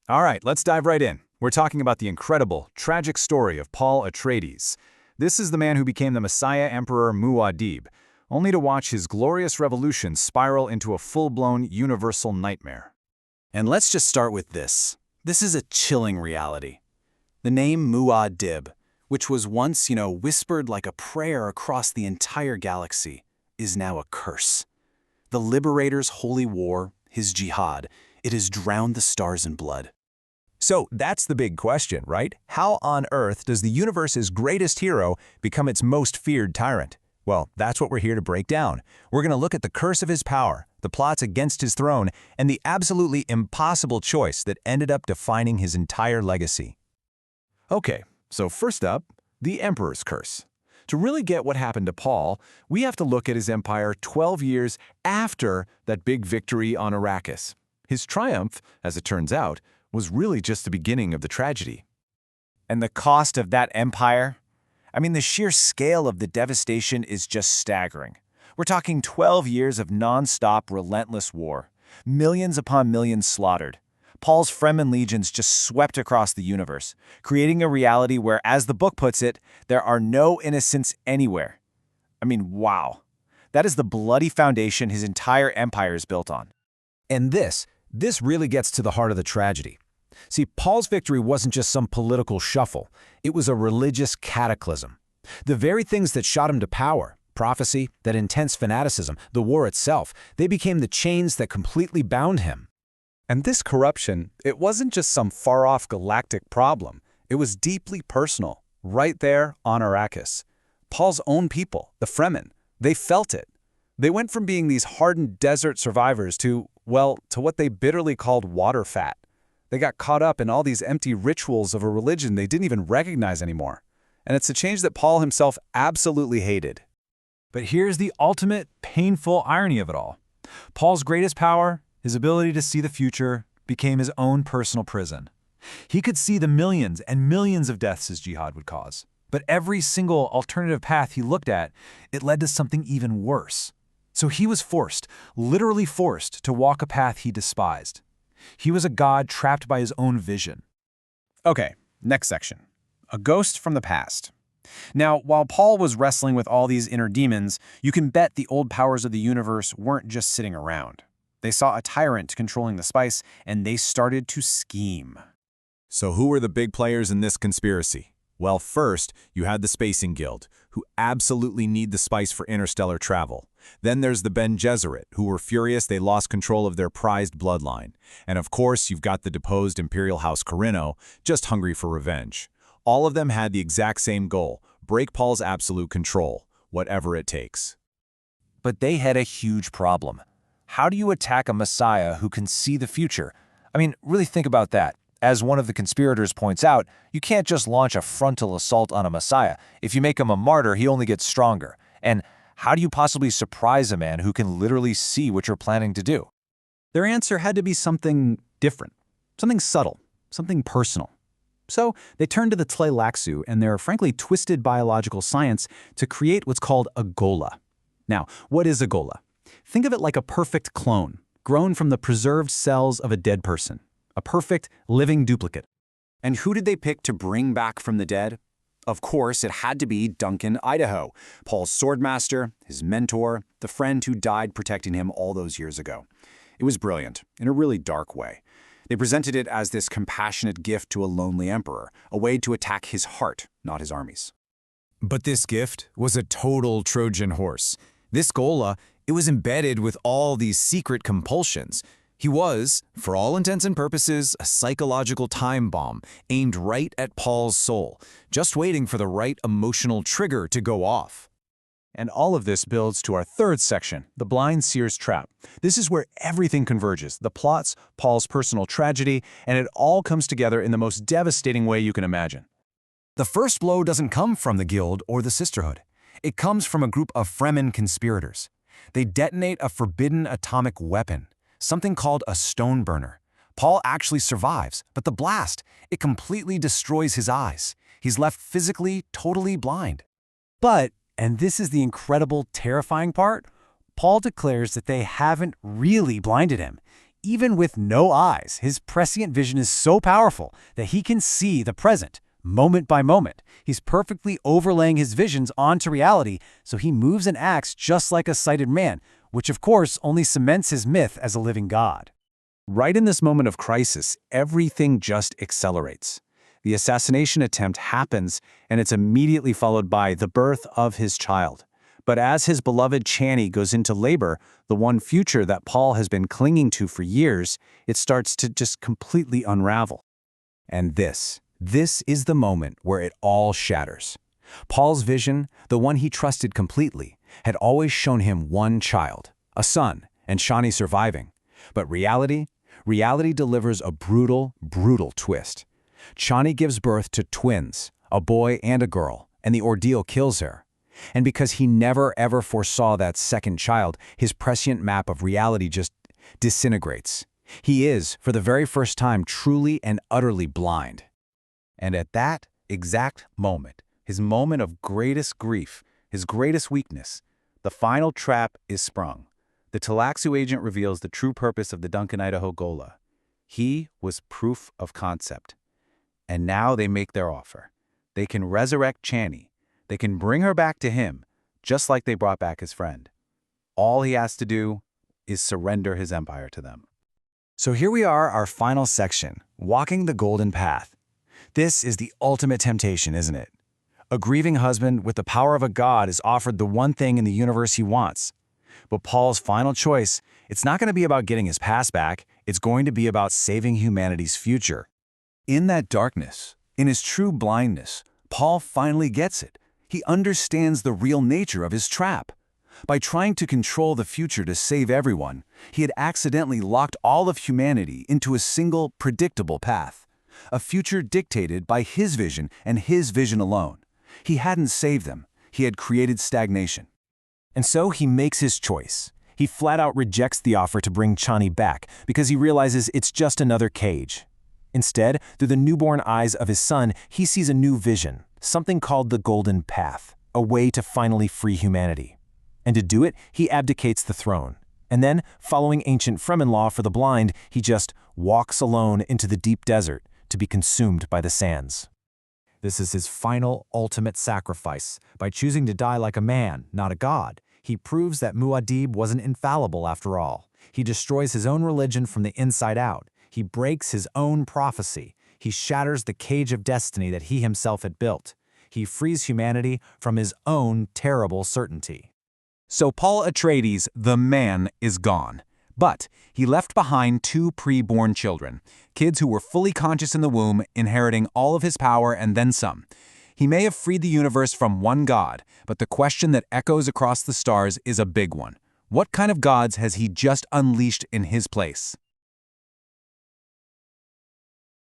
All right, let's dive right in. We're talking about the incredible, tragic story of Paul Atreides. This is the man who became the Messiah Emperor Muad'Dib, only to watch his glorious revolution spiral into a full-blown universal nightmare. And let's just start with this. This is a chilling reality. The name Muad'Dib, which was once, whispered like a prayer across the entire galaxy, is now a curse. The Liberator's holy war, his jihad, it has drowned the stars in blood. So that's the big question, right? How on earth does the universe's greatest hero become its most feared tyrant? Well, that's what we're here to break down. We're going to look at the curse of his power, the plots against his throne, and the absolutely impossible choice that ended up defining his entire legacy. Okay, so first up, the Emperor's Curse. To really get what happened to Paul, we have to look at his empire 12 years after that big victory on Arrakis. His triumph, as it turns out, was really just the beginning of the tragedy. And the cost of that empire? I mean, the sheer scale of the devastation is just staggering. We're talking 12 years of non-stop, relentless war. Millions upon millions slaughtered. Paul's Fremen legions just swept across the universe, creating a reality where, as the book puts it, there are no innocents anywhere. I mean, wow. That is the bloody foundation his entire empire is built on. And this really gets to the heart of the tragedy. See, Paul's victory wasn't just some political shuffle. It was a religious cataclysm. The very things that shot him to power, prophecy, that intense fanaticism, the war itself, they became the chains that completely bound him. And this corruption, it wasn't just some far-off galactic problem. It was deeply personal, right there on Arrakis. Paul's own people, the Fremen, they felt it. They went from being these hardened desert survivors to what they bitterly called water fat. They got caught up in all these empty rituals of a religion they didn't even recognize anymore. And it's a change that Paul himself absolutely hated. But here's the ultimate painful irony of it all. Paul's greatest power, his ability to see the future, became his own personal prison. He could see the millions and millions of deaths his jihad would cause. But every single alternative path he looked at, it led to something even worse. So he was forced, literally forced, to walk a path he despised. He was a god trapped by his own vision. Okay, next section. A ghost from the past. Now, while Paul was wrestling with all these inner demons, you can bet the old powers of the universe weren't just sitting around. They saw a tyrant controlling the spice, and they started to scheme. So who were the big players in this conspiracy? Well, first, you had the Spacing Guild, who absolutely need the spice for interstellar travel. Then there's the Bene Gesserit, who were furious they lost control of their prized bloodline. And of course, you've got the deposed Imperial House Corino, just hungry for revenge. All of them had the exact same goal: break Paul's absolute control, whatever it takes. But they had a huge problem. How do you attack a Messiah who can see the future? I mean, really think about that. As one of the conspirators points out, you can't just launch a frontal assault on a Messiah. If you make him a martyr, he only gets stronger. And how do you possibly surprise a man who can literally see what you're planning to do? Their answer had to be something different, something subtle, something personal. So they turned to the Tleilaxu and their frankly twisted biological science to create what's called a ghola. Now, what is a ghola? Think of it like a perfect clone, grown from the preserved cells of a dead person. A perfect, living duplicate. And who did they pick to bring back from the dead? Of course, it had to be Duncan Idaho, Paul's swordmaster, his mentor, the friend who died protecting him all those years ago. It was brilliant, in a really dark way. They presented it as this compassionate gift to a lonely emperor, a way to attack his heart, not his armies. But this gift was a total Trojan horse. This ghola, it was embedded with all these secret compulsions. He was, for all intents and purposes, a psychological time bomb aimed right at Paul's soul, just waiting for the right emotional trigger to go off. And all of this builds to our third section, the blind seer's trap. This is where everything converges, the plots, Paul's personal tragedy, and it all comes together in the most devastating way you can imagine. The first blow doesn't come from the guild or the sisterhood. It comes from a group of Fremen conspirators. They detonate a forbidden atomic weapon, something called a stone burner. Paul actually survives, but the blast, it completely destroys his eyes. He's left physically totally blind. But, and this is the incredible, terrifying part, Paul declares that they haven't really blinded him. Even with no eyes, his prescient vision is so powerful that he can see the present, moment by moment. He's perfectly overlaying his visions onto reality, so he moves and acts just like a sighted man, which of course only cements his myth as a living god. Right in this moment of crisis, everything just accelerates. The assassination attempt happens, and it's immediately followed by the birth of his child. But as his beloved Chani goes into labor, the one future that Paul has been clinging to for years, it starts to just completely unravel. And this is the moment where it all shatters. Paul's vision, the one he trusted completely, had always shown him one child, a son, and Chani surviving. But reality delivers a brutal, brutal twist. Chani gives birth to twins, a boy and a girl, and the ordeal kills her. And because he never ever foresaw that second child, his prescient map of reality just disintegrates. He is, for the very first time, truly and utterly blind. And at that exact moment, his moment of greatest grief, his greatest weakness, the final trap is sprung. The Tleilaxu agent reveals the true purpose of the Duncan Idaho ghola. He was proof of concept. And now they make their offer. They can resurrect Chani. They can bring her back to him, just like they brought back his friend. All he has to do is surrender his empire to them. So here we are, our final section, walking the golden path. This is the ultimate temptation, isn't it? A grieving husband with the power of a god is offered the one thing in the universe he wants. But Paul's final choice, it's not going to be about getting his past back, it's going to be about saving humanity's future. In that darkness, in his true blindness, Paul finally gets it. He understands the real nature of his trap. By trying to control the future to save everyone, he had accidentally locked all of humanity into a single, predictable path. A future dictated by his vision and his vision alone. He hadn't saved them. He had created stagnation. And so he makes his choice. He flat out rejects the offer to bring Chani back because he realizes it's just another cage. Instead, through the newborn eyes of his son, he sees a new vision, something called the Golden Path, a way to finally free humanity. And to do it, he abdicates the throne. And then, following ancient Fremen law for the blind, he just walks alone into the deep desert to be consumed by the sands. This is his final, ultimate sacrifice. By choosing to die like a man, not a god, he proves that Muad'Dib wasn't infallible after all. He destroys his own religion from the inside out. He breaks his own prophecy. He shatters the cage of destiny that he himself had built. He frees humanity from his own terrible certainty. So Paul Atreides, the man, is gone. But he left behind two pre-born children, kids who were fully conscious in the womb, inheriting all of his power and then some. He may have freed the universe from one god, but the question that echoes across the stars is a big one. What kind of gods has he just unleashed in his place?